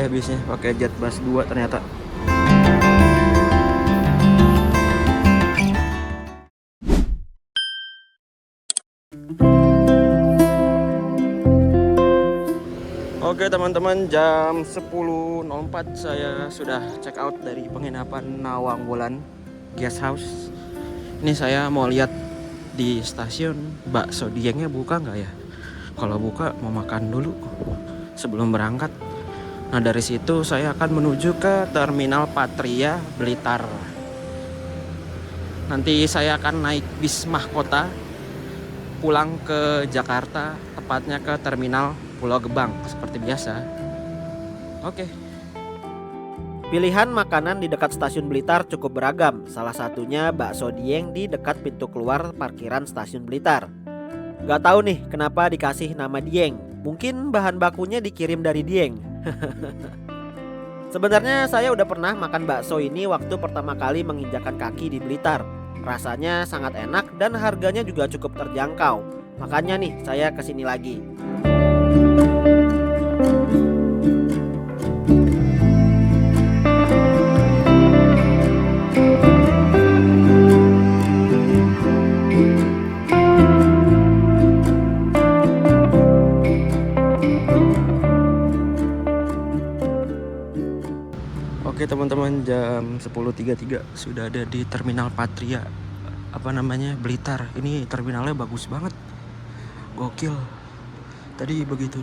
ya bisnya, pakai jet bus 2 ternyata. Oke teman-teman, jam 10.04 saya sudah check out dari penginapan Nawang Wulan Guest House. Ini saya mau lihat di stasiun bakso Diengnya buka nggak ya? Kalau buka mau makan dulu sebelum berangkat. Nah dari situ saya akan menuju ke Terminal Patria Blitar. Nanti saya akan naik bis mahkota pulang ke Jakarta, tepatnya ke Terminal Pulau Gebang seperti biasa. Oke. Pilihan makanan di dekat stasiun Blitar cukup beragam. Salah satunya bakso Dieng di dekat pintu keluar parkiran stasiun Blitar. Gak tahu nih kenapa dikasih nama Dieng. Mungkin bahan bakunya dikirim dari Dieng. Sebenarnya saya udah pernah makan bakso ini waktu pertama kali menginjakan kaki di Blitar. Rasanya sangat enak dan harganya juga cukup terjangkau. Makanya nih saya kesini lagi. Oke teman-teman, jam 10.33 sudah ada di Terminal Patria Blitar. Ini terminalnya bagus banget, gokil. Tadi begitu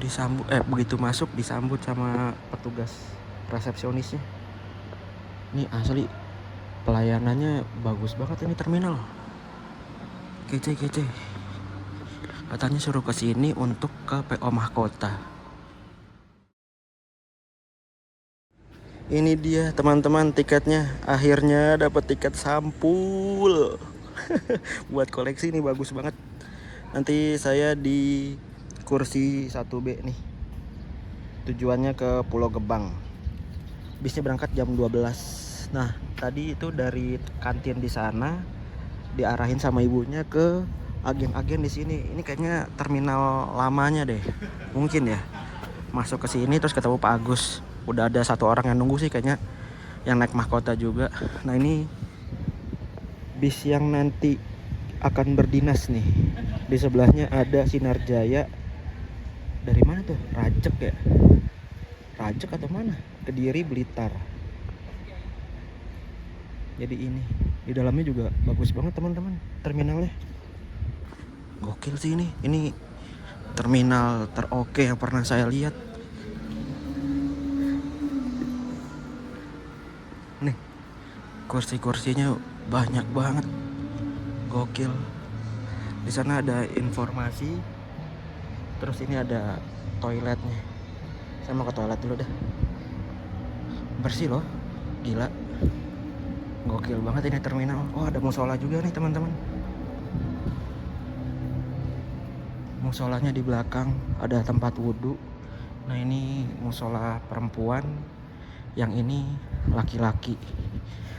masuk disambut sama petugas resepsionisnya. Ini asli pelayanannya bagus banget, ini terminal kece. Katanya suruh kesini untuk ke PO Mahkota. Ini dia teman-teman tiketnya. Akhirnya dapat tiket sampul. Buat koleksi ini bagus banget. Nanti saya di kursi 1B nih. Tujuannya ke Pulau Gebang. Bisnya berangkat jam 12. Nah, tadi itu dari kantin di sana diarahin sama ibunya ke agen-agen di sini. Ini kayaknya terminal lamanya deh. Mungkin ya. Masuk ke sini terus ketemu Pak Agus. Udah ada satu orang yang nunggu sih kayaknya, yang naik mahkota juga. Nah ini bis yang nanti akan berdinas nih. Di sebelahnya ada Sinar Jaya. Dari mana tuh? Rajek ya? Rajek atau mana? Kediri, Blitar. Jadi ini di dalamnya juga bagus banget teman-teman terminalnya. Gokil sih ini. Ini terminal teroke yang pernah saya lihat. Nih, kursi-kursinya banyak banget, gokil. Di sana ada informasi, terus ini ada toiletnya. Saya mau ke toilet dulu dah. Bersih loh, gila, gokil banget ini terminal. Oh ada musola juga nih teman-teman. Musolanya di belakang, ada tempat wudhu. Nah ini musola perempuan, yang ini laki-laki.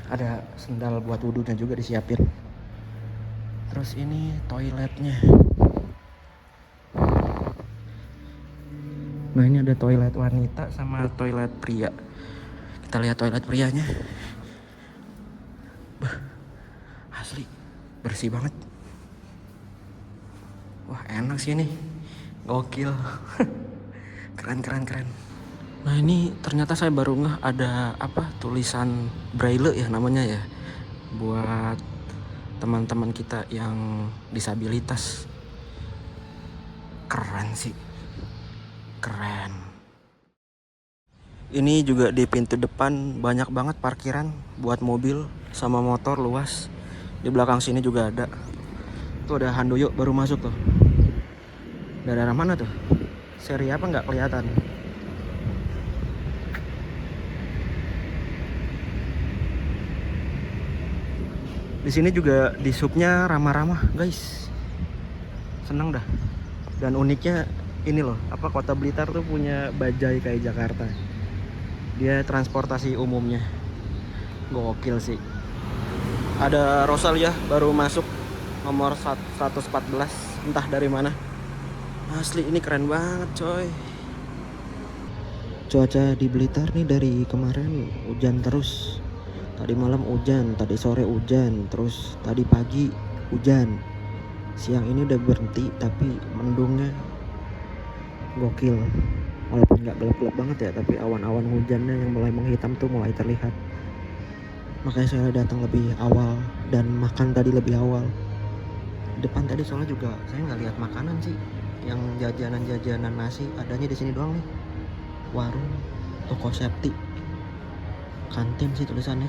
Ada sendal buat wudhunya juga disiapin. Terus ini toiletnya. Nah ini ada toilet wanita sama toilet pria. Kita lihat toilet prianya. Asli bersih banget. Wah enak sih ini, gokil. Keren. Nah ini ternyata saya baru ngeh ada tulisan braille ya namanya ya, buat teman-teman kita yang disabilitas. Keren sih, keren. Ini juga di pintu depan banyak banget parkiran buat mobil sama motor, luas. Di belakang sini juga ada. Tuh ada Handoyo baru masuk tuh. Dari arah mana tuh? Seri apa nggak kelihatan. Di sini juga di subnya ramah-ramah, guys. Seneng dah. Dan uniknya ini loh, Kota Blitar tuh punya bajai kayak Jakarta. Dia transportasi umumnya. Gokil sih. Ada Rosalia baru masuk nomor 114, entah dari mana. Asli ini keren banget, coy. Cuaca di Blitar nih dari kemarin hujan terus. Tadi malam hujan, tadi sore hujan, terus tadi pagi hujan. Siang ini udah berhenti tapi mendungnya gokil. Walaupun nggak gelap-gelap banget ya, tapi awan-awan hujannya yang mulai menghitam tuh mulai terlihat. Makanya saya datang lebih awal dan makan tadi lebih awal. Depan tadi soalnya juga saya nggak lihat makanan sih. Yang jajanan nasi adanya di sini doang nih. Warung, toko septi, kantin sih tulisannya.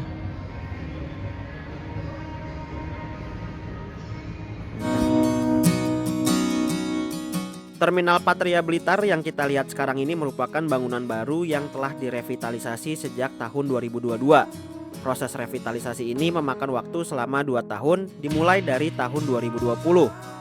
Terminal Patria Blitar yang kita lihat sekarang ini merupakan bangunan baru yang telah direvitalisasi sejak tahun 2022. Proses revitalisasi ini memakan waktu selama 2 tahun dimulai dari tahun 2020.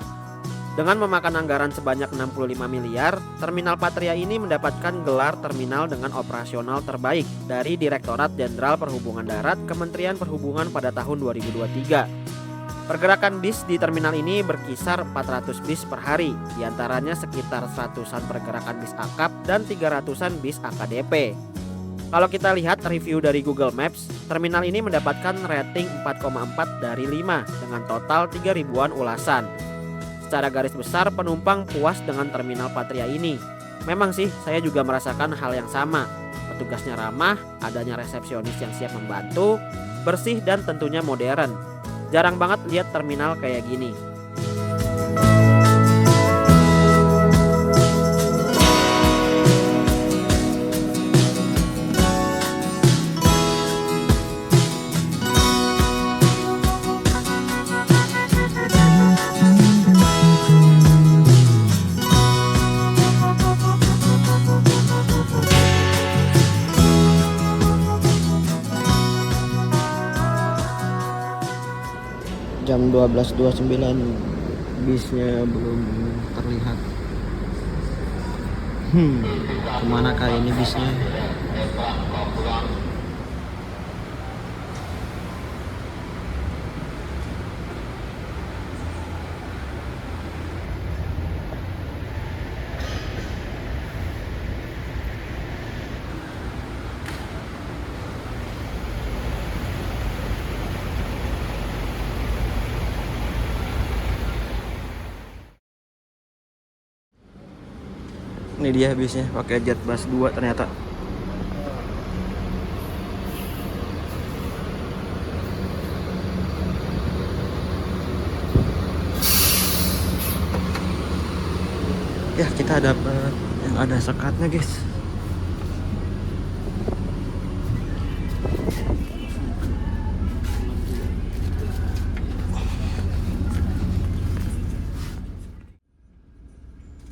Dengan memakan anggaran sebanyak 65 miliar, Terminal Patria ini mendapatkan gelar terminal dengan operasional terbaik dari Direktorat Jenderal Perhubungan Darat Kementerian Perhubungan pada tahun 2023. Pergerakan bis di terminal ini berkisar 400 bis per hari, diantaranya sekitar 100-an pergerakan bis akap dan 300-an bis AKDP. Kalau kita lihat review dari Google Maps, terminal ini mendapatkan rating 4,4 dari 5 dengan total 3.000-an ulasan. Secara garis besar penumpang puas dengan Terminal Patria ini. Memang sih saya juga merasakan hal yang sama. Petugasnya ramah, adanya resepsionis yang siap membantu, bersih dan tentunya modern. Jarang banget lihat terminal kayak gini. Jam 12.29 bisnya belum terlihat. Kemana kali ini bisnya? Ini dia bisnya, pakai Jetbus 2 ternyata. Ya, kita dapat yang ada sekatnya, guys.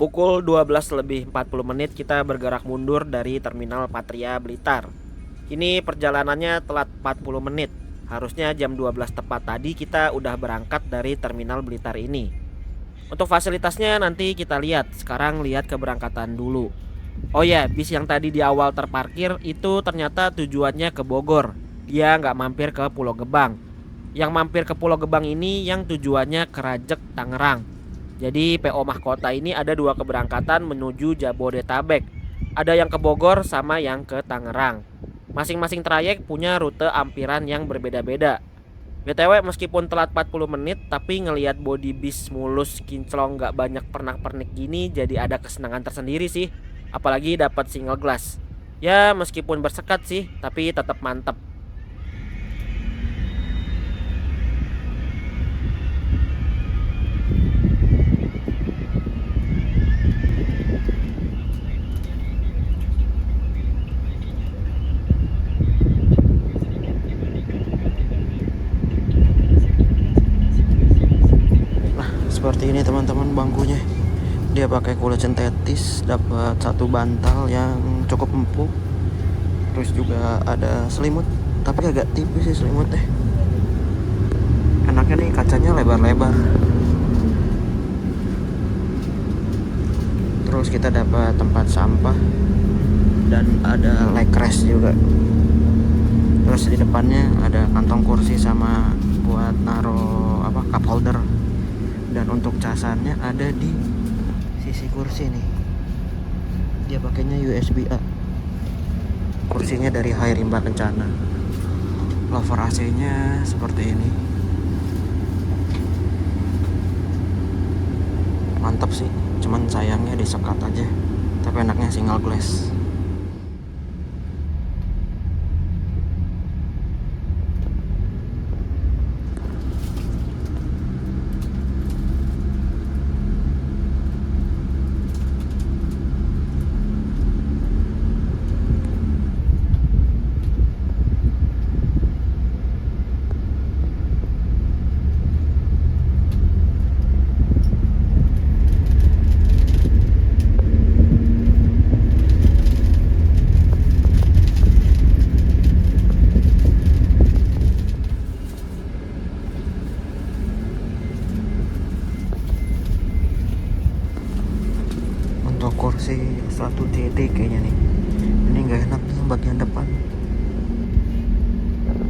Pukul 12:40 kita bergerak mundur dari Terminal Patria Blitar. Ini perjalanannya telat 40 menit. Harusnya jam 12 tepat tadi kita udah berangkat dari Terminal Blitar ini. Untuk fasilitasnya nanti kita lihat. Sekarang lihat keberangkatan dulu. Oh ya, bis yang tadi di awal terparkir itu ternyata tujuannya ke Bogor. Dia nggak mampir ke Pulau Gebang. Yang mampir ke Pulau Gebang ini yang tujuannya ke Rajek, Tangerang. Jadi PO Mahkota ini ada 2 keberangkatan menuju Jabodetabek. Ada yang ke Bogor sama yang ke Tangerang. Masing-masing trayek punya rute ampiran yang berbeda-beda. BTW meskipun telat 40 menit tapi ngelihat body bis mulus kinclong gak banyak pernak-pernik gini jadi ada kesenangan tersendiri sih. Apalagi dapat single glass. Ya meskipun bersekat sih tapi tetap mantep. Seperti ini teman-teman bangkunya. Dia pakai kulit sintetis, dapat 1 bantal yang cukup empuk. Terus juga ada selimut, tapi agak tipis sih selimutnya. Enaknya nih kacanya lebar-lebar. Terus kita dapat tempat sampah dan ada leg rest juga. Terus di depannya ada kantong kursi sama buat naro cup holder. Dan untuk casannya ada di sisi kursi nih. Dia pakainya USB A. kursinya dari Hai Rimba Kencana. Lover AC-nya seperti ini. Mantap sih, cuman sayangnya disekat aja. Tapi enaknya single glass. Untuk kursi 1 titik kayaknya nih, ini nggak enak nih yang bagian depan,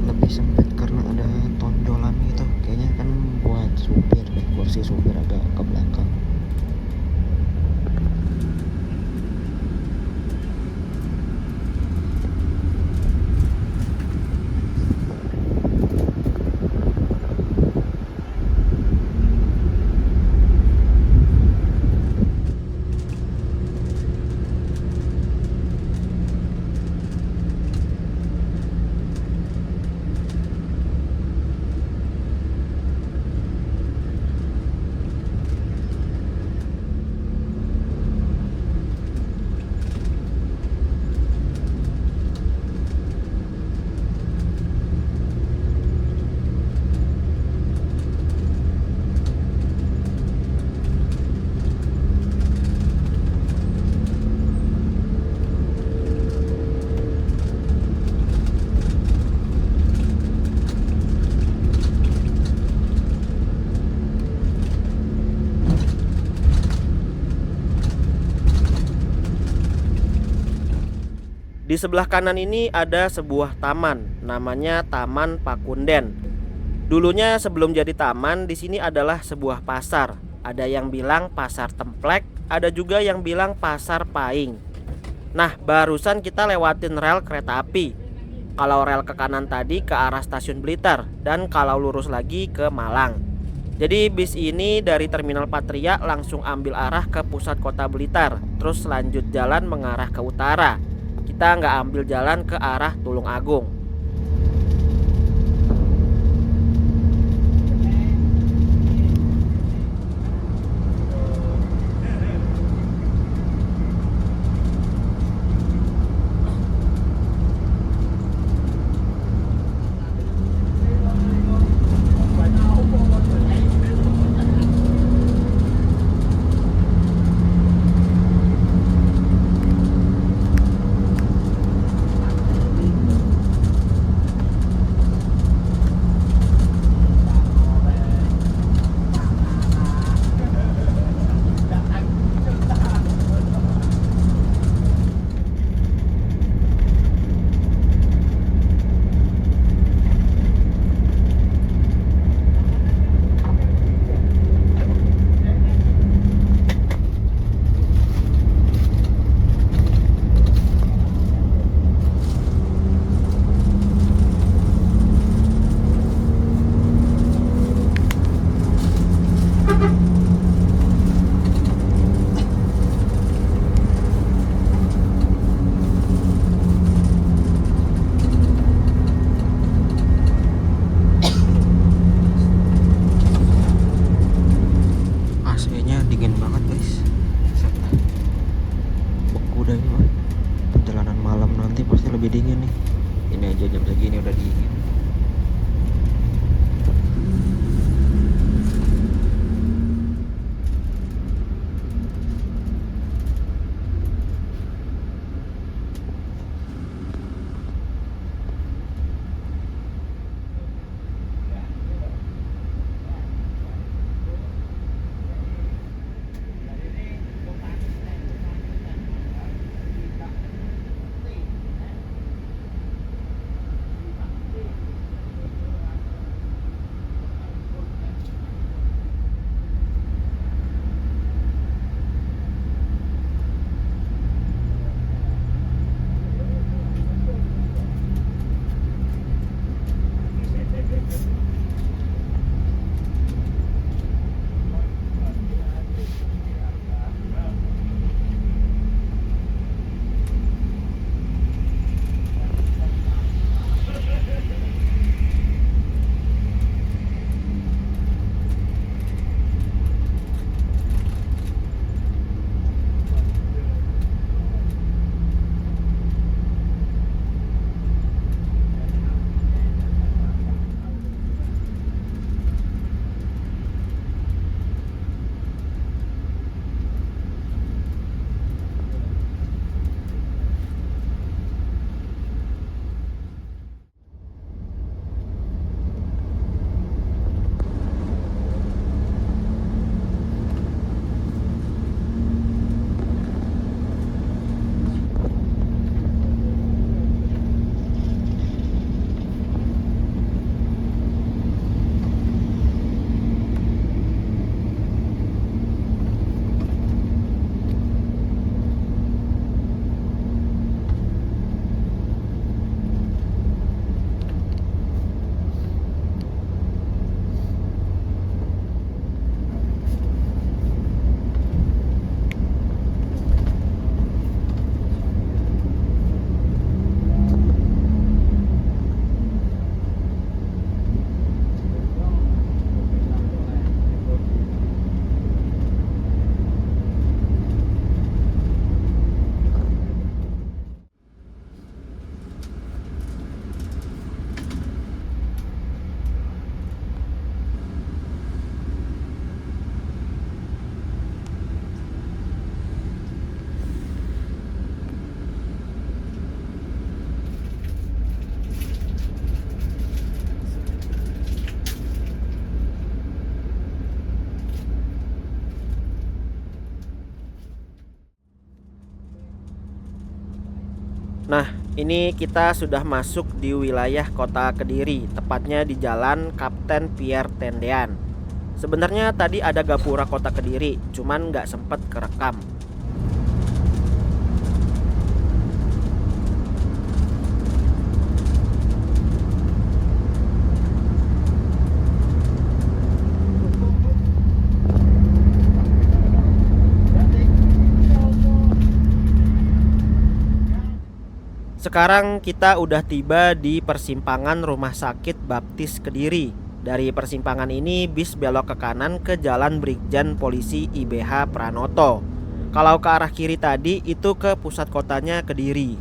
lebih sempit karena ada tonjolan gitu. Kayaknya kan buat supir nih, kursi supir agak ke belakang. Di sebelah kanan ini ada sebuah taman, namanya Taman Pakunden. Dulunya sebelum jadi taman, di sini adalah sebuah pasar. Ada yang bilang pasar Templek, ada juga yang bilang pasar Paing. Nah, barusan kita lewatin rel kereta api. Kalau rel ke kanan tadi ke arah stasiun Blitar, dan kalau lurus lagi ke Malang. Jadi bis ini dari Terminal Patria langsung ambil arah ke pusat kota Blitar, terus lanjut jalan mengarah ke utara. Kita nggak ambil jalan ke arah Tulung Agung. Nah, ini kita sudah masuk di wilayah kota Kediri, tepatnya di Jalan Kapten Pierre Tendean. Sebenarnya tadi ada gapura kota Kediri, cuman nggak sempet kerekam. Sekarang kita udah tiba di persimpangan Rumah Sakit Baptis Kediri. Dari persimpangan ini bis belok ke kanan ke Jalan Brigjen Polisi IBH Pranoto. Kalau ke arah kiri tadi itu ke pusat kotanya Kediri.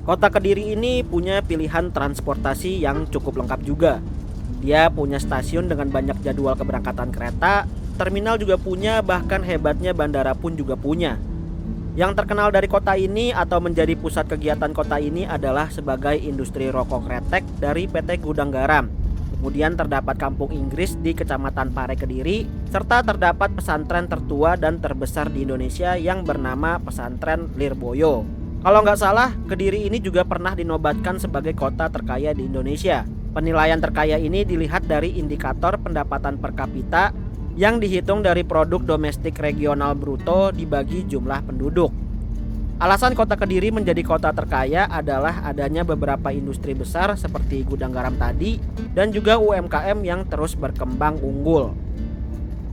Kota Kediri ini punya pilihan transportasi yang cukup lengkap juga. Dia punya stasiun dengan banyak jadwal keberangkatan kereta, terminal juga punya, bahkan hebatnya bandara pun juga punya. Yang terkenal dari kota ini atau menjadi pusat kegiatan kota ini adalah sebagai industri rokok kretek dari PT Gudang Garam. Kemudian terdapat kampung Inggris di Kecamatan Pare Kediri, serta terdapat pesantren tertua dan terbesar di Indonesia yang bernama Pesantren Lirboyo. Kalau nggak salah, Kediri ini juga pernah dinobatkan sebagai kota terkaya di Indonesia. Penilaian terkaya ini dilihat dari indikator pendapatan per kapita yang dihitung dari produk domestik regional bruto dibagi jumlah penduduk. Alasan kota Kediri menjadi kota terkaya adalah adanya beberapa industri besar seperti Gudang Garam tadi dan juga UMKM yang terus berkembang unggul.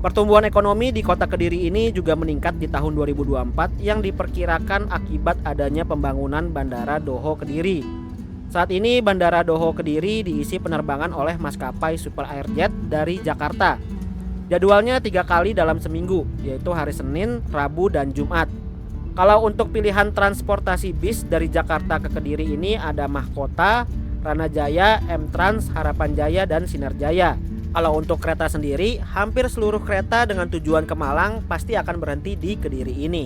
Pertumbuhan ekonomi di kota Kediri ini juga meningkat di tahun 2024 yang diperkirakan akibat adanya pembangunan Bandara Doho Kediri. Saat ini Bandara Doho Kediri diisi penerbangan oleh maskapai Super Airjet dari Jakarta. Jadwalnya 3 kali dalam seminggu, yaitu hari Senin, Rabu, dan Jumat. Kalau untuk pilihan transportasi bis dari Jakarta ke Kediri ini ada Mahkota, Ranajaya, M-Trans, Harapan Jaya, dan Sinar Jaya. Kalau untuk kereta sendiri, hampir seluruh kereta dengan tujuan ke Malang pasti akan berhenti di Kediri ini.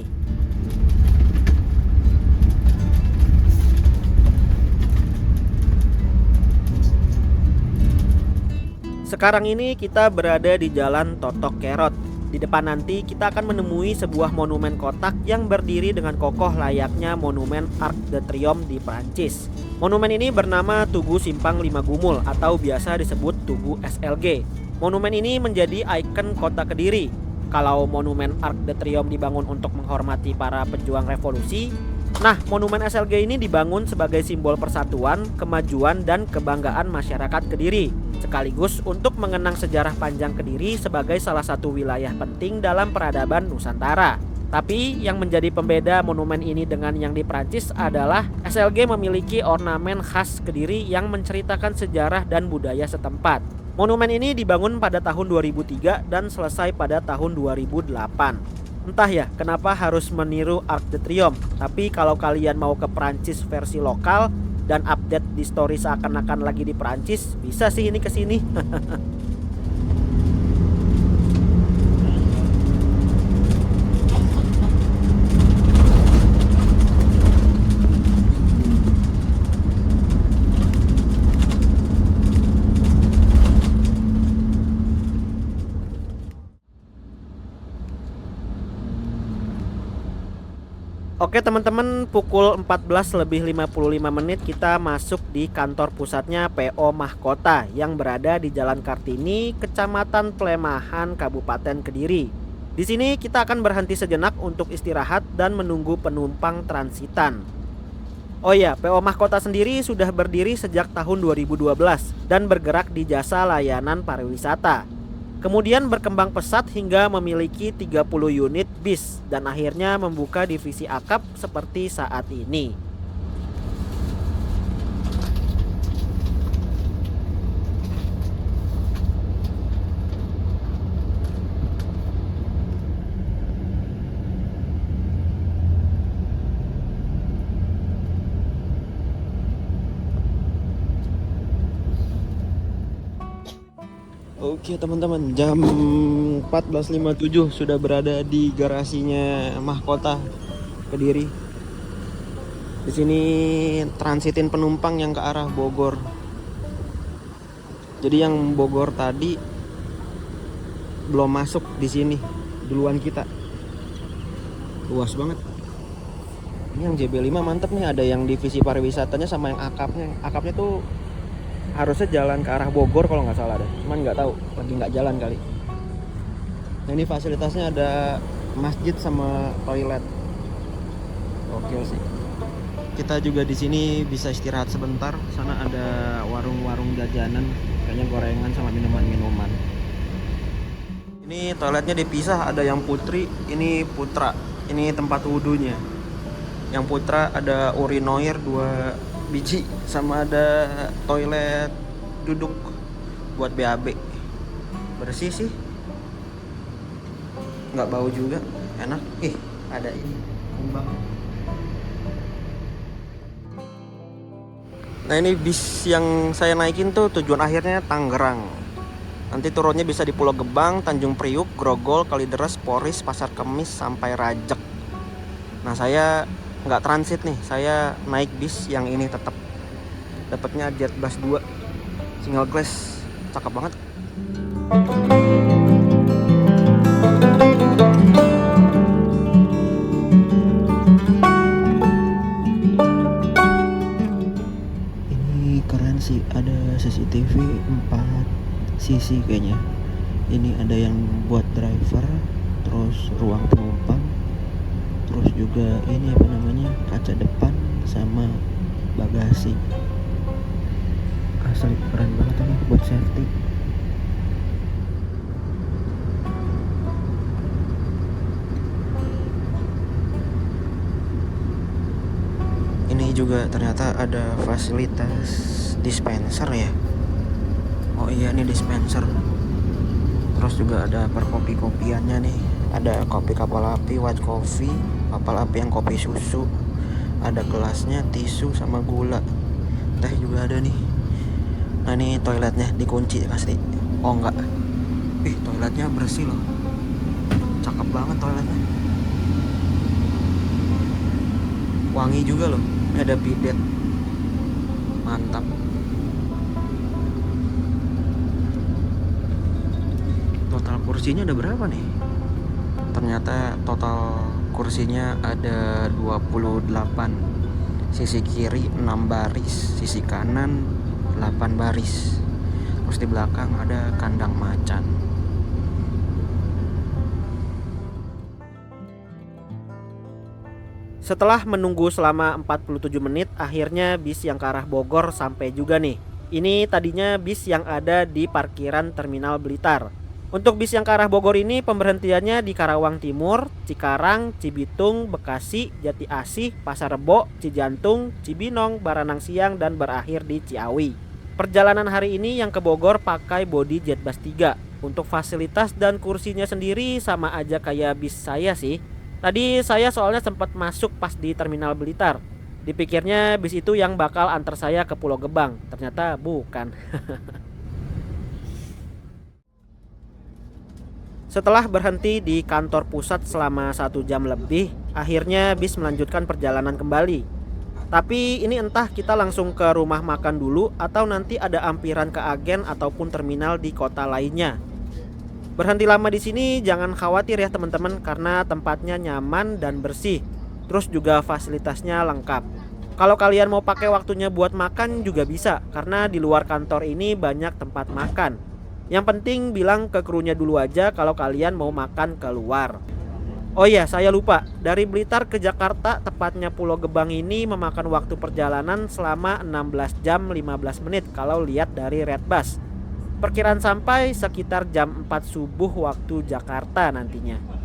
Sekarang ini kita berada di Jalan Totok Kerot. Di depan nanti kita akan menemui sebuah monumen kotak yang berdiri dengan kokoh layaknya monumen Arc de Triomphe di Prancis. Monumen ini bernama Tugu Simpang Lima Gumul atau biasa disebut Tugu SLG. Monumen ini menjadi ikon kota Kediri. Kalau monumen Arc de Triomphe dibangun untuk menghormati para pejuang revolusi, nah monumen SLG ini dibangun sebagai simbol persatuan, kemajuan, dan kebanggaan masyarakat Kediri. Sekaligus untuk mengenang sejarah panjang Kediri sebagai salah satu wilayah penting dalam peradaban Nusantara. Tapi yang menjadi pembeda monumen ini dengan yang di Prancis adalah SLG memiliki ornamen khas Kediri yang menceritakan sejarah dan budaya setempat. Monumen ini dibangun pada tahun 2003 dan selesai pada tahun 2008. Entah ya kenapa harus meniru Arc de Triomphe. Tapi kalau kalian mau ke Prancis versi lokal dan update di story seakan-akan lagi di Prancis, bisa sih ini kesini. Oke teman-teman, pukul 14:55 kita masuk di kantor pusatnya PO Mahkota yang berada di Jalan Kartini, Kecamatan Plemahan, Kabupaten Kediri. Di sini kita akan berhenti sejenak untuk istirahat dan menunggu penumpang transitan. Oh ya, PO Mahkota sendiri sudah berdiri sejak tahun 2012 dan bergerak di jasa layanan pariwisata. Kemudian berkembang pesat hingga memiliki 30 unit bis dan akhirnya membuka divisi akap seperti saat ini. Oke teman-teman, jam 14.57 sudah berada di garasinya Mahkota Kediri. Di sini transitin penumpang yang ke arah Bogor. Jadi yang Bogor tadi belum masuk di sini. duluan kita. Luas banget. Ini yang JB5 mantep nih, ada yang divisi pariwisatanya sama yang akapnya. Akapnya tuh harusnya jalan ke arah Bogor kalau nggak salah deh, cuman nggak tahu, lagi nggak jalan kali. Nah, ini fasilitasnya ada masjid sama toilet. Oke sih. Kita juga di sini bisa istirahat sebentar. Sana ada warung-warung jajanan, kayaknya gorengan sama minuman-minuman. Ini toiletnya dipisah, ada yang putri, ini putra. Ini tempat wudhunya. Yang putra ada urinoir 2 biji, sama ada toilet duduk buat BAB. Bersih sih, nggak bau juga, enak. Ada ini kumbang. Nah, ini bis yang saya naikin tuh tujuan akhirnya Tangerang. Nanti turunnya bisa di Pulau Gebang, Tanjung Priuk, Grogol, Kalideres, Poris, Pasar Kemis sampai Rajek. Nah, saya nggak transit nih, saya naik bis yang ini tetap. Dapatnya Jet Bus 2 single class, cakep banget. Ini keren sih, ada CCTV 4 sisi kayaknya. Ini ada yang buat driver, terus ruang penumpang, terus juga ini apa namanya, kaca depan sama bagasi. Asli keren banget ini buat safety. Ini juga ternyata ada fasilitas dispenser ya. Oh iya, ini dispenser. Terus juga ada perkopi-kopiannya nih. Ada kopi kapal api, white coffee, kapal api yang kopi susu. Ada gelasnya, tisu sama gula. Teh juga ada nih. Nah, ini toiletnya dikunci pasti. Oh enggak. Toiletnya bersih loh. Cakep banget toiletnya. Wangi juga loh. Ini ada bidet. Mantap. Total kursinya ada berapa nih? Ternyata total kursinya ada 28. Sisi kiri 6 baris, sisi kanan 8 baris. Terus di belakang ada kandang macan. Setelah menunggu selama 47 menit, akhirnya bis yang ke arah Bogor sampai juga nih. Ini tadinya bis yang ada di parkiran Terminal Blitar. Untuk bis yang ke arah Bogor ini pemberhentiannya di Karawang Timur, Cikarang, Cibitung, Bekasi, Jati Asih, Pasar Rebo, Cijantung, Cibinong, Baranang Siang, dan berakhir di Ciawi. Perjalanan hari ini yang ke Bogor pakai bodi Jetbus 3. Untuk fasilitas dan kursinya sendiri sama aja kayak bis saya sih. Tadi saya soalnya sempat masuk pas di Terminal Blitar. Dipikirnya bis itu yang bakal antar saya ke Pulau Gebang. Ternyata bukan. Setelah berhenti di kantor pusat selama 1 jam lebih, akhirnya bis melanjutkan perjalanan kembali. Tapi ini entah kita langsung ke rumah makan dulu atau nanti ada ampiran ke agen ataupun terminal di kota lainnya. Berhenti lama di sini jangan khawatir ya teman-teman, karena tempatnya nyaman dan bersih. Terus juga fasilitasnya lengkap. Kalau kalian mau pakai waktunya buat makan juga bisa, karena di luar kantor ini banyak tempat makan. Yang penting bilang ke krunya dulu aja kalau kalian mau makan keluar. Oh iya, saya lupa. Dari Blitar ke Jakarta, tepatnya Pulau Gebang ini memakan waktu perjalanan selama 16 jam 15 menit kalau lihat dari Redbus. Perkiraan sampai sekitar jam 4 subuh waktu Jakarta nantinya.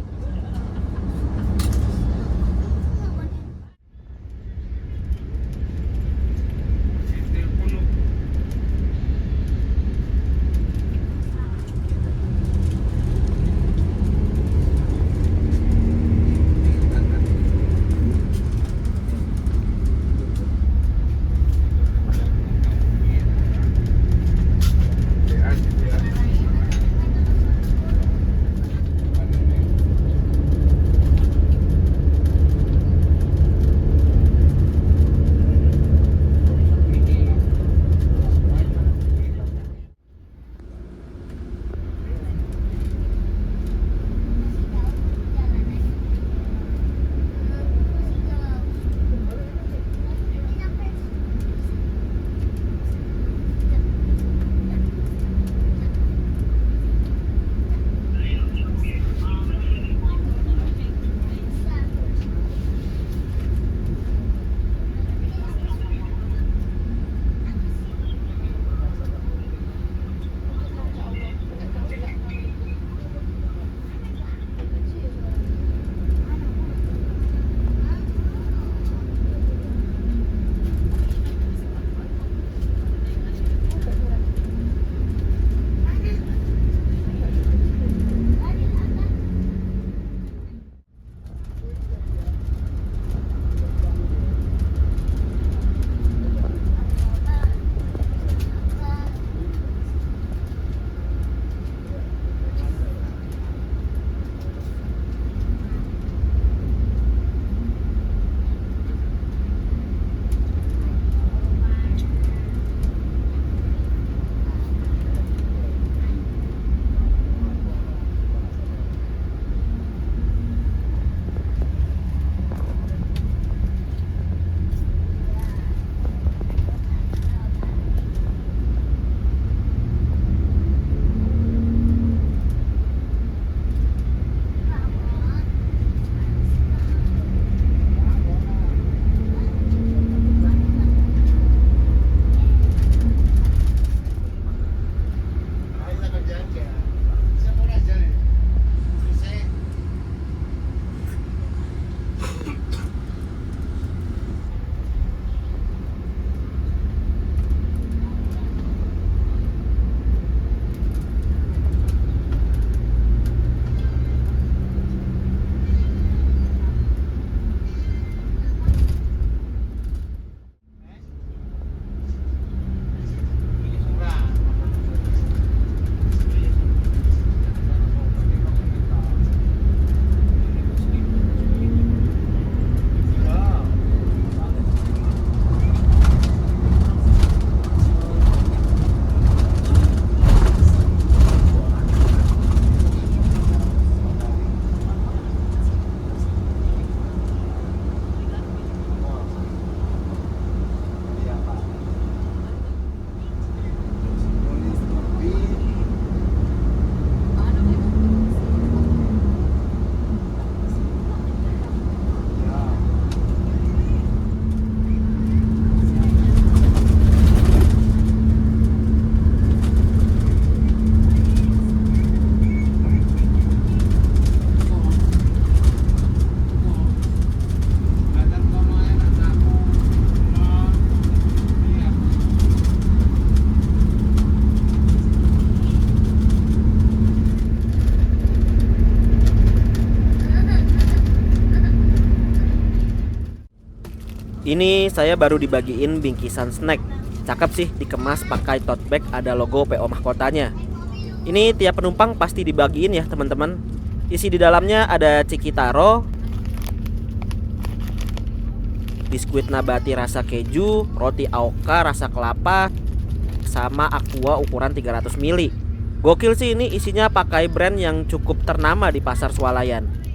Ini saya baru dibagiin bingkisan snack. Cakep sih, dikemas pakai tote bag ada logo PO Mahkotanya. Ini tiap penumpang pasti dibagiin ya teman-teman. Isi di dalamnya ada Cikitaro, biskuit nabati rasa keju, roti Aoka rasa kelapa, sama Aqua ukuran 300 ml. Gokil sih, ini isinya pakai brand yang cukup ternama di pasar swalayan.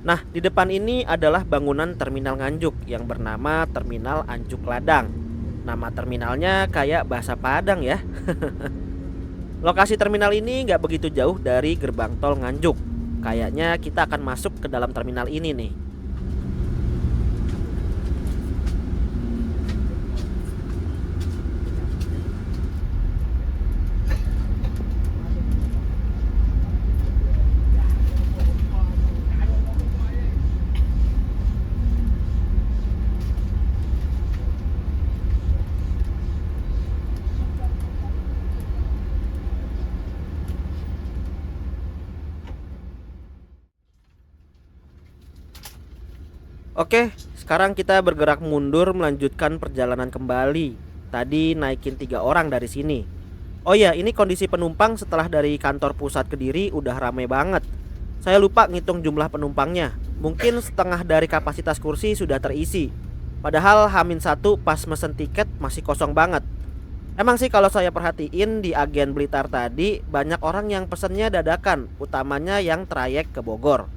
Nah, di depan ini adalah bangunan Terminal Nganjuk yang bernama Terminal Anjuk Ladang. Nama terminalnya kayak bahasa Padang ya. Lokasi terminal ini nggak begitu jauh dari gerbang tol Nganjuk. Kayaknya kita akan masuk ke dalam terminal ini nih. Oke, sekarang kita bergerak mundur melanjutkan perjalanan kembali. Tadi naikin 3 orang dari sini. Oh ya, ini kondisi penumpang setelah dari kantor pusat Kediri udah rame banget. Saya lupa ngitung jumlah penumpangnya. Mungkin setengah dari kapasitas kursi sudah terisi. Padahal H-1 pas mesen tiket masih kosong banget. Emang sih kalau saya perhatiin di agen Blitar tadi banyak orang yang pesennya dadakan, utamanya yang trayek ke Bogor.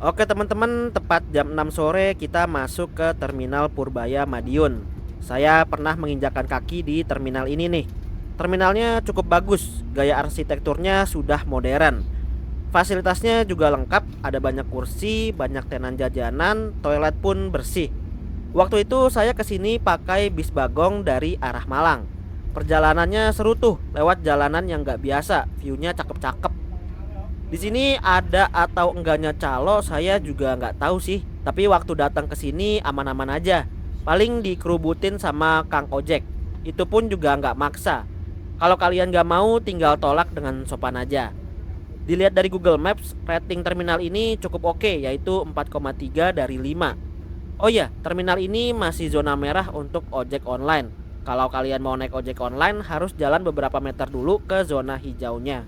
Oke teman-teman, tepat jam 6 sore kita masuk ke Terminal Purbaya Madiun. Saya pernah menginjakan kaki di terminal ini nih. Terminalnya cukup bagus, gaya arsitekturnya sudah modern. Fasilitasnya juga lengkap, ada banyak kursi, banyak tenan jajanan, toilet pun bersih. Waktu itu saya kesini pakai bis Bagong dari arah Malang. Perjalanannya seru tuh, lewat jalanan yang gak biasa, view-nya cakep-cakep. Di sini ada atau enggaknya calo saya juga nggak tahu sih. Tapi waktu datang ke sini aman-aman aja. Paling dikerubutin sama Kang Ojek. Itu pun juga nggak maksa. Kalau kalian nggak mau tinggal tolak dengan sopan aja. Dilihat dari Google Maps, rating terminal ini cukup oke, yaitu 4,3 dari 5. Oh iya, terminal ini masih zona merah untuk ojek online. Kalau kalian mau naik ojek online harus jalan beberapa meter dulu ke zona hijaunya.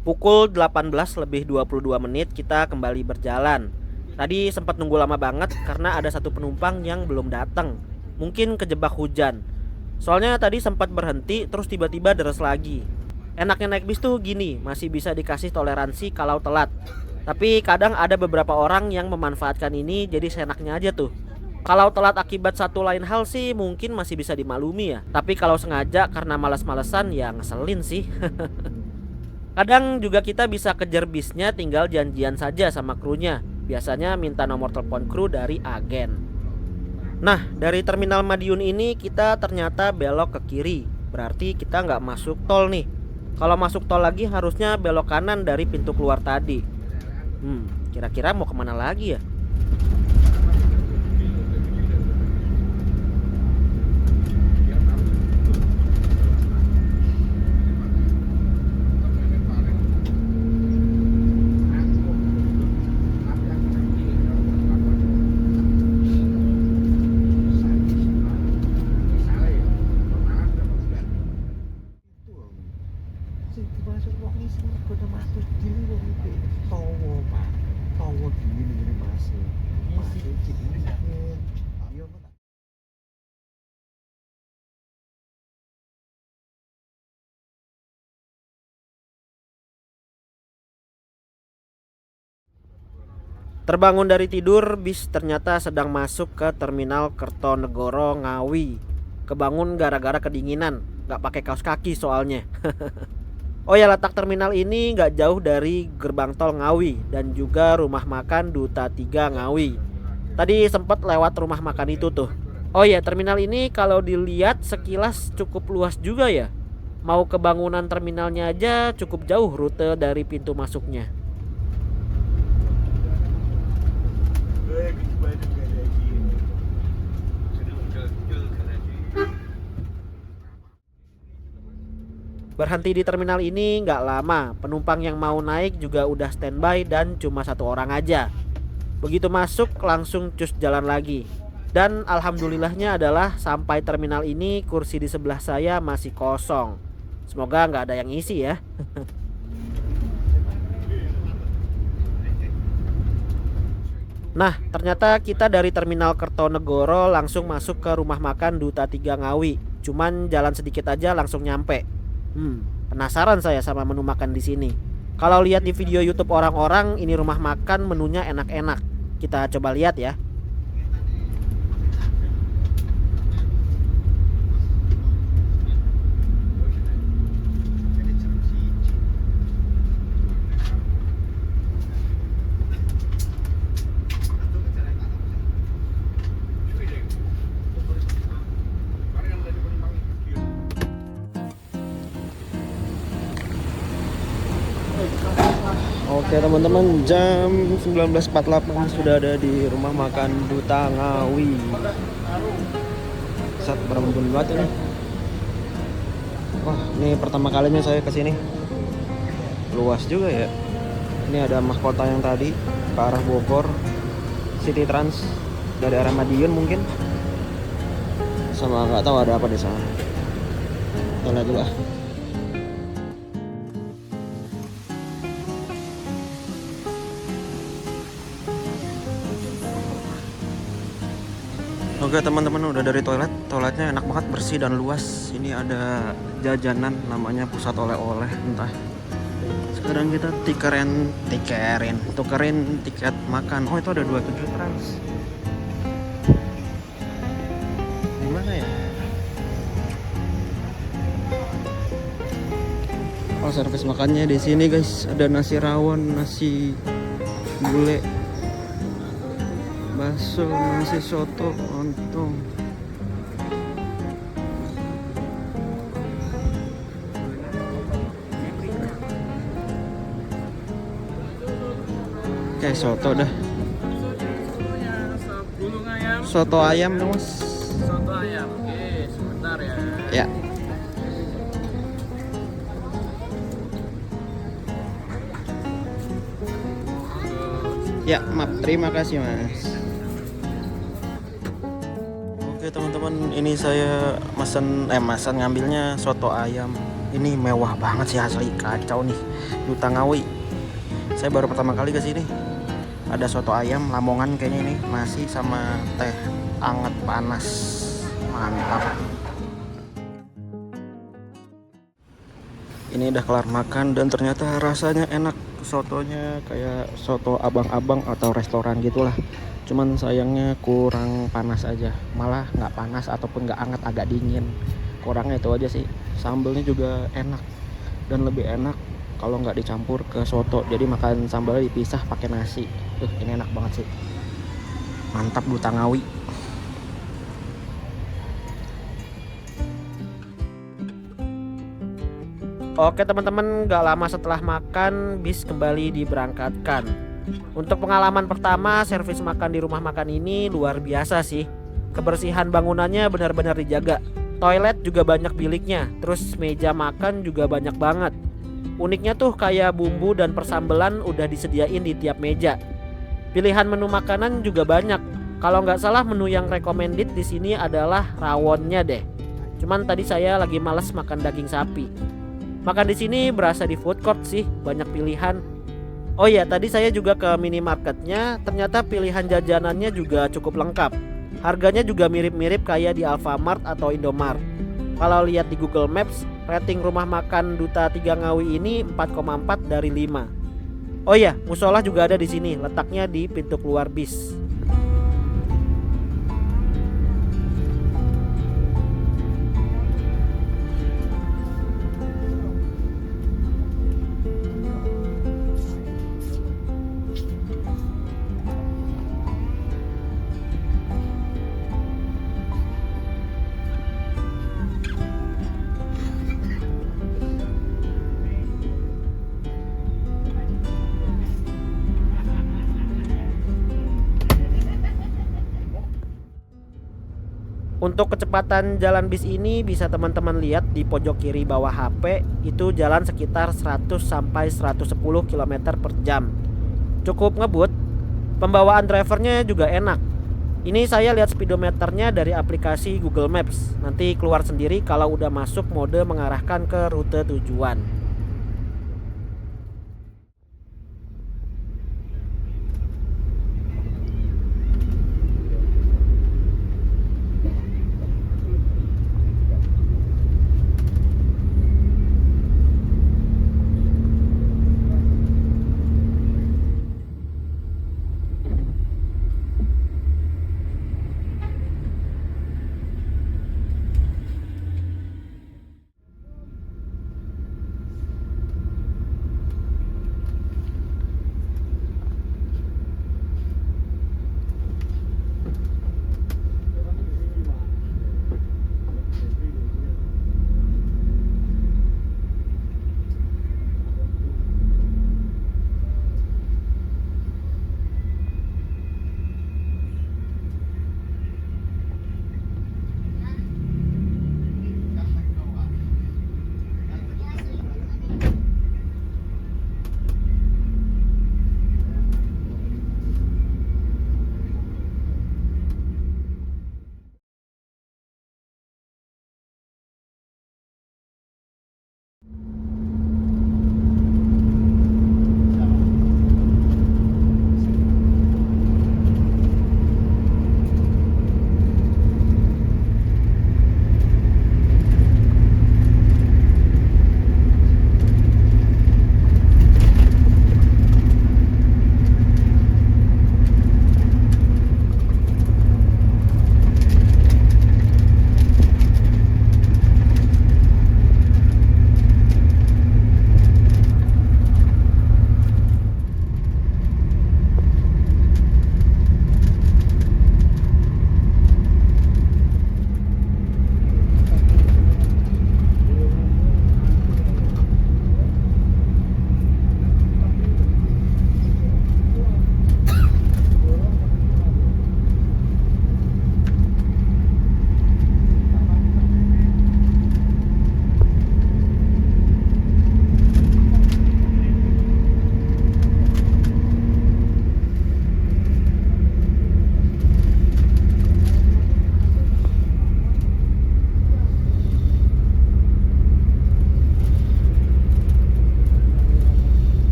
Pukul 18 lebih 22 menit kita kembali berjalan. Tadi sempat nunggu lama banget karena ada satu penumpang yang belum datang. Mungkin kejebak hujan. Soalnya tadi sempat berhenti terus tiba-tiba deres lagi. Enaknya naik bis tuh gini, masih bisa dikasih toleransi kalau telat. Tapi kadang ada beberapa orang yang memanfaatkan ini jadi seenaknya aja tuh. Kalau telat akibat satu lain hal sih mungkin masih bisa dimaklumi ya. Tapi kalau sengaja karena malas-malesan ya ngeselin sih. Kadang juga kita bisa kejar bisnya tinggal janjian saja sama krunya. Biasanya minta nomor telepon kru dari agen. Nah, dari terminal Madiun ini kita ternyata belok ke kiri. Berarti kita nggak masuk tol nih. Kalau masuk tol lagi harusnya belok kanan dari pintu keluar tadi. Kira-kira mau kemana lagi ya? Sing dimaksud wong iki sing kudu masuk dili wong iki tawa Pak. Tawa dili ngene Mas. Mas iki iya Pak. Terbangun dari tidur, bis ternyata sedang masuk ke terminal Kertonegoro Ngawi. Kebangun gara-gara kedinginan, nggak pakai kaos kaki soalnya. Oh ya, letak terminal ini nggak jauh dari gerbang tol Ngawi dan juga rumah makan Duta 3 Ngawi. Tadi sempat lewat rumah makan itu tuh. Oh ya, terminal ini kalau dilihat sekilas cukup luas juga ya. Mau ke bangunan terminalnya aja cukup jauh rute dari pintu masuknya. Berhenti di terminal ini nggak lama, penumpang yang mau naik juga udah standby dan cuma satu orang aja. Begitu masuk langsung cus jalan lagi. Dan alhamdulillahnya adalah sampai terminal ini kursi di sebelah saya masih kosong. Semoga nggak ada yang isi ya. Nah, ternyata kita dari terminal Kertonegoro langsung masuk ke rumah makan Duta 3 Ngawi. Cuman jalan sedikit aja langsung nyampe. Penasaran saya sama menu makan di sini. Kalau lihat di video YouTube orang-orang, ini rumah makan menunya enak-enak. Kita coba lihat ya. Oke teman-teman, jam 19.48 sudah ada di rumah makan Duta Ngawi. Set berembun banget ini. Wah, ini pertama kalinya saya kesini. Luas juga ya. Ini ada mahkota yang tadi ke arah Bogor, City Trans dari arah Madiun mungkin. Sama nggak tahu ada apa di sana. Kita lihat dulu ah. Oke teman-teman, udah dari toilet. Toiletnya enak banget, bersih dan luas. Ini ada jajanan namanya pusat oleh-oleh entah. Sekarang kita tukerin tiket makan. Oh, itu ada 27 Trans. Gimana ya? Oh, servis makannya di sini guys. Ada nasi rawon, nasi gulai, bakso, nasi soto, lontong. Kayak soto dah. Soto ayam dong mas. Soto ayam. Oke, sebentar ya. Ya. Ya, maaf. Terima kasih mas. Oke teman-teman, ini saya mesen ngambilnya soto ayam. Ini mewah banget sih, asli kacau nih. Duta Ngawi. Saya baru pertama kali ke sini. Ada soto ayam Lamongan kayaknya ini, nasi sama teh anget panas. Mantap. Ini udah kelar makan dan ternyata rasanya enak. Sotonya kayak soto abang-abang atau restoran gitulah. Cuman sayangnya kurang panas aja. Malah nggak panas ataupun nggak anget, agak dingin. Kurangnya itu aja sih. Sambelnya juga enak dan lebih enak kalau nggak dicampur ke soto. Jadi makan sambalnya dipisah pakai nasi. Ini enak banget sih. Mantap Duta Ngawi. Oke teman-teman, gak lama setelah makan bis kembali diberangkatkan. Untuk pengalaman pertama, servis makan di rumah makan ini luar biasa sih. Kebersihan bangunannya benar-benar dijaga. Toilet juga banyak biliknya. Terus meja makan juga banyak banget. Uniknya tuh kayak bumbu dan persambelan udah disediain di tiap meja. Pilihan menu makanan juga banyak. Kalau nggak salah menu yang recommended di sini adalah rawonnya deh. Cuman tadi saya lagi males makan daging sapi. Makan di sini berasa di food court sih, banyak pilihan. Oh iya, tadi saya juga ke minimarketnya. Ternyata pilihan jajanannya juga cukup lengkap. Harganya juga mirip-mirip kayak di Alfamart atau Indomart. Kalau lihat di Google Maps, rating rumah makan Duta 3 Ngawi ini 4,4 dari 5. Oh iya, musola juga ada di sini, letaknya di pintu keluar bis. Untuk kecepatan jalan bis ini bisa teman-teman lihat di pojok kiri bawah HP. Itu jalan sekitar 100 sampai 110 km per jam. Cukup ngebut. Pembawaan drivernya juga enak. Ini saya lihat speedometernya dari aplikasi Google Maps. Nanti keluar sendiri kalau udah masuk mode mengarahkan ke rute tujuan.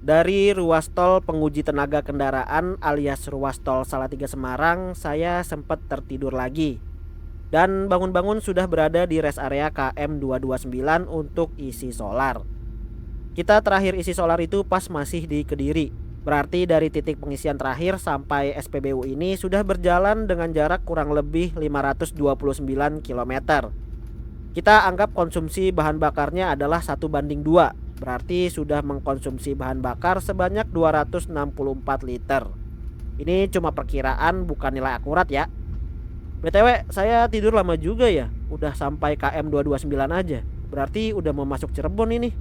Dari ruas tol penguji tenaga kendaraan alias ruas tol Salatiga Semarang, saya sempat tertidur lagi. Dan bangun-bangun sudah berada di rest area KM 229 untuk isi solar. Kita terakhir isi solar itu pas masih di Kediri. Berarti dari titik pengisian terakhir sampai SPBU ini sudah berjalan dengan jarak kurang lebih 529 km. Kita anggap konsumsi bahan bakarnya adalah 1:2. Berarti sudah mengkonsumsi bahan bakar sebanyak 264 liter. Ini cuma perkiraan, bukan nilai akurat ya. BTW, saya tidur lama juga ya. Udah sampai KM 229 aja. Berarti udah mau masuk Cirebon ini.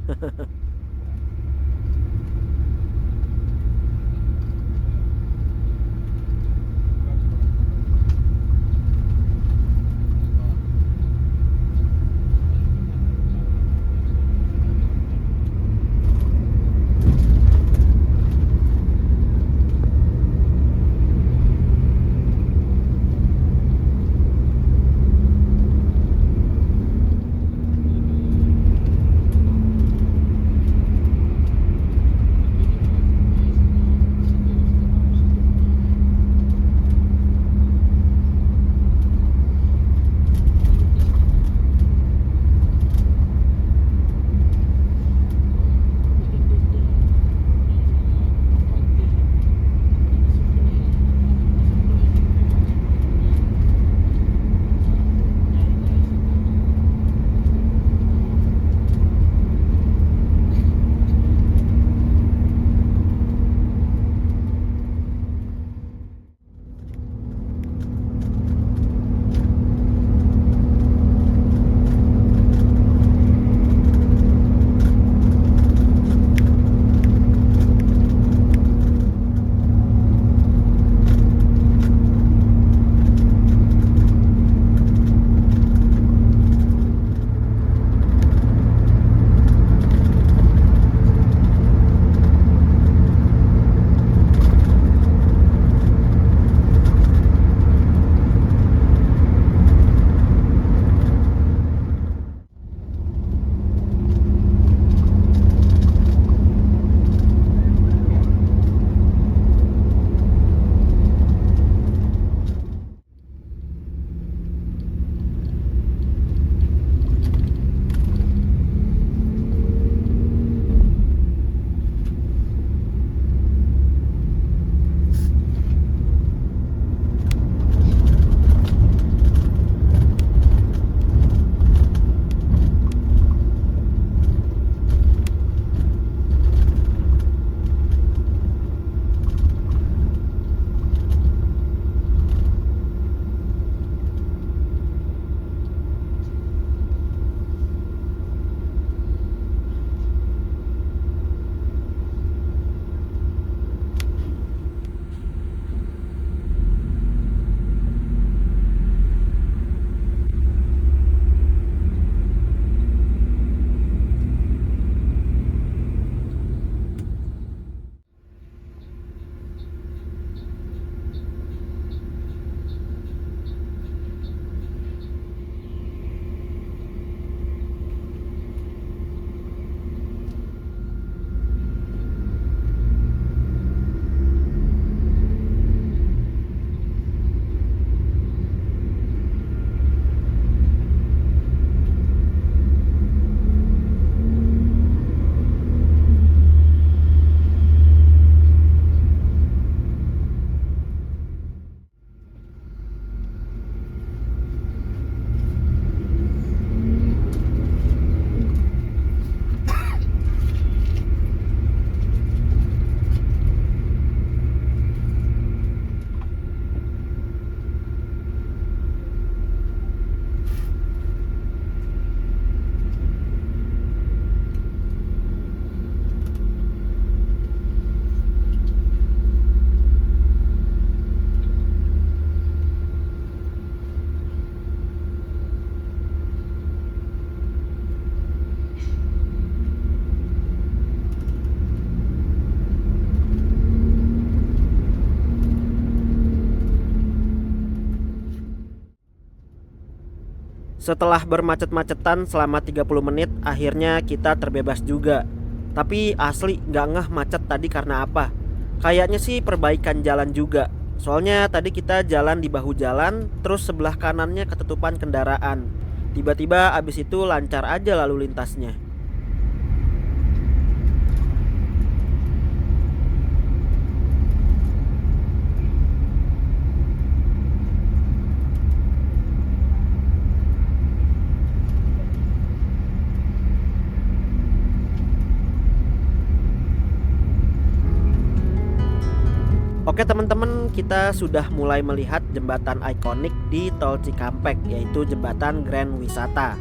Setelah bermacet-macetan selama 30 menit, akhirnya kita terbebas juga. Tapi asli nggak ngeh macet tadi karena apa. Kayaknya sih perbaikan jalan juga. Soalnya tadi kita jalan di bahu jalan, terus sebelah kanannya ketutupan kendaraan. Tiba-tiba abis itu lancar aja lalu lintasnya. Oke teman-teman, kita sudah mulai melihat jembatan ikonik di Tol Cikampek, yaitu jembatan Grand Wisata.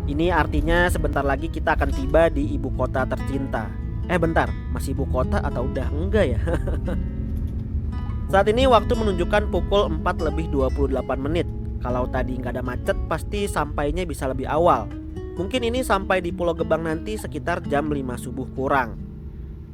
Ini artinya sebentar lagi kita akan tiba di ibu kota tercinta. Bentar, masih ibu kota atau udah enggak ya? Saat ini waktu menunjukkan pukul 4:28. Kalau tadi nggak ada macet, pasti sampainya bisa lebih awal. Mungkin ini sampai di Pulau Gebang nanti sekitar jam 5 subuh kurang.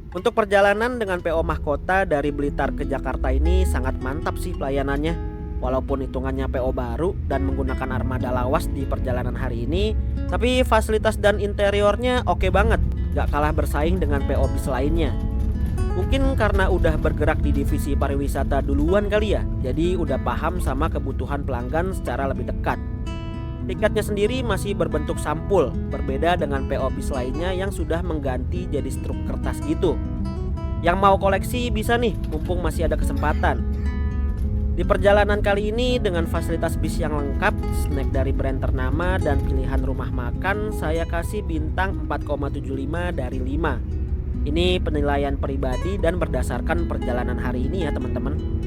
Untuk perjalanan dengan PO Mahkota dari Blitar ke Jakarta ini sangat mantap sih pelayanannya. Walaupun hitungannya PO baru dan menggunakan armada lawas di perjalanan hari ini, tapi fasilitas dan interiornya oke banget, gak kalah bersaing dengan PO bis lainnya. Mungkin karena udah bergerak di divisi pariwisata duluan kali ya, jadi udah paham sama kebutuhan pelanggan secara lebih dekat. Tiketnya sendiri masih berbentuk sampul, berbeda dengan PO bis lainnya yang sudah mengganti jadi struk kertas gitu. Yang mau koleksi bisa nih, mumpung masih ada kesempatan. Di perjalanan kali ini dengan fasilitas bis yang lengkap, snack dari brand ternama dan pilihan rumah makan, saya kasih bintang 4,75 dari 5. Ini penilaian pribadi dan berdasarkan perjalanan hari ini ya teman-teman.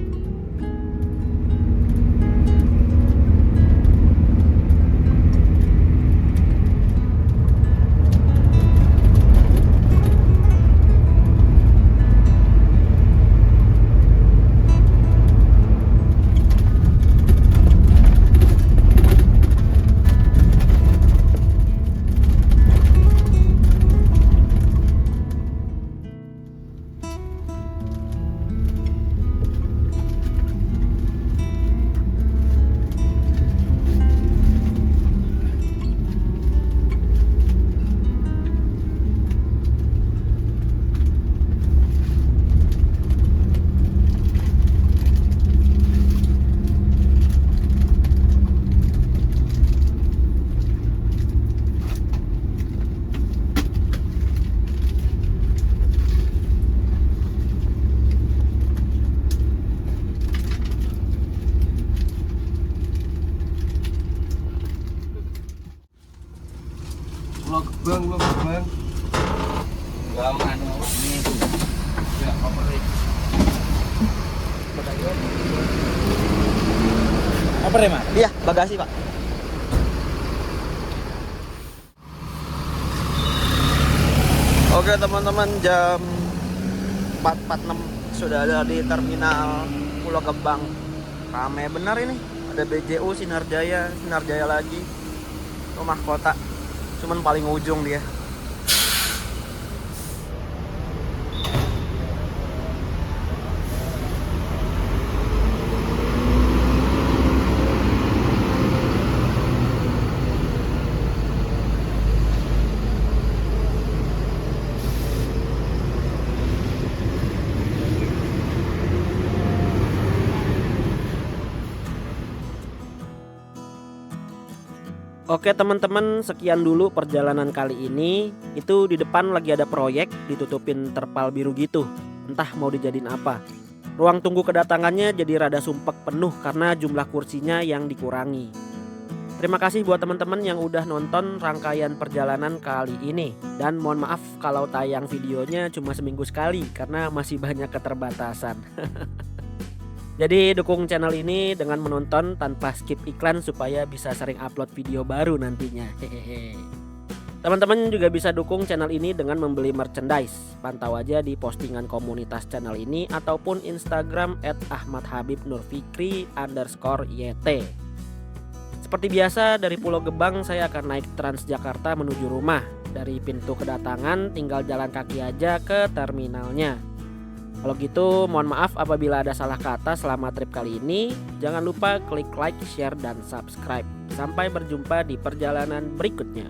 Pulau Gebang. Enggak anu ini itu. Ya, operate. Apa ya, Mas? Iya, bagasi, Pak. Oke, teman-teman, jam 4.46 sudah ada di terminal Pulau Gebang. Rame benar ini. Ada BJU, Sinar Jaya lagi. Rumah kota. Cuman paling ujung dia. Oke teman-teman, sekian dulu perjalanan kali ini. Itu di depan lagi ada proyek ditutupin terpal biru gitu. Entah mau dijadiin apa. Ruang tunggu kedatangannya jadi rada sumpek penuh karena jumlah kursinya yang dikurangi. Terima kasih buat teman-teman yang udah nonton rangkaian perjalanan kali ini. Dan mohon maaf kalau tayang videonya cuma seminggu sekali karena masih banyak keterbatasan. Jadi dukung channel ini dengan menonton tanpa skip iklan supaya bisa sering upload video baru nantinya. Hehehe. Teman-teman juga bisa dukung channel ini dengan membeli merchandise. Pantau aja di postingan komunitas channel ini ataupun Instagram @ahmadhabibnurfikri_YT. Seperti biasa dari Pulau Gebang saya akan naik Transjakarta menuju rumah. Dari pintu kedatangan tinggal jalan kaki aja ke terminalnya. Kalau gitu mohon maaf apabila ada salah kata selama trip kali ini. Jangan lupa klik like, share, dan subscribe. Sampai berjumpa di perjalanan berikutnya.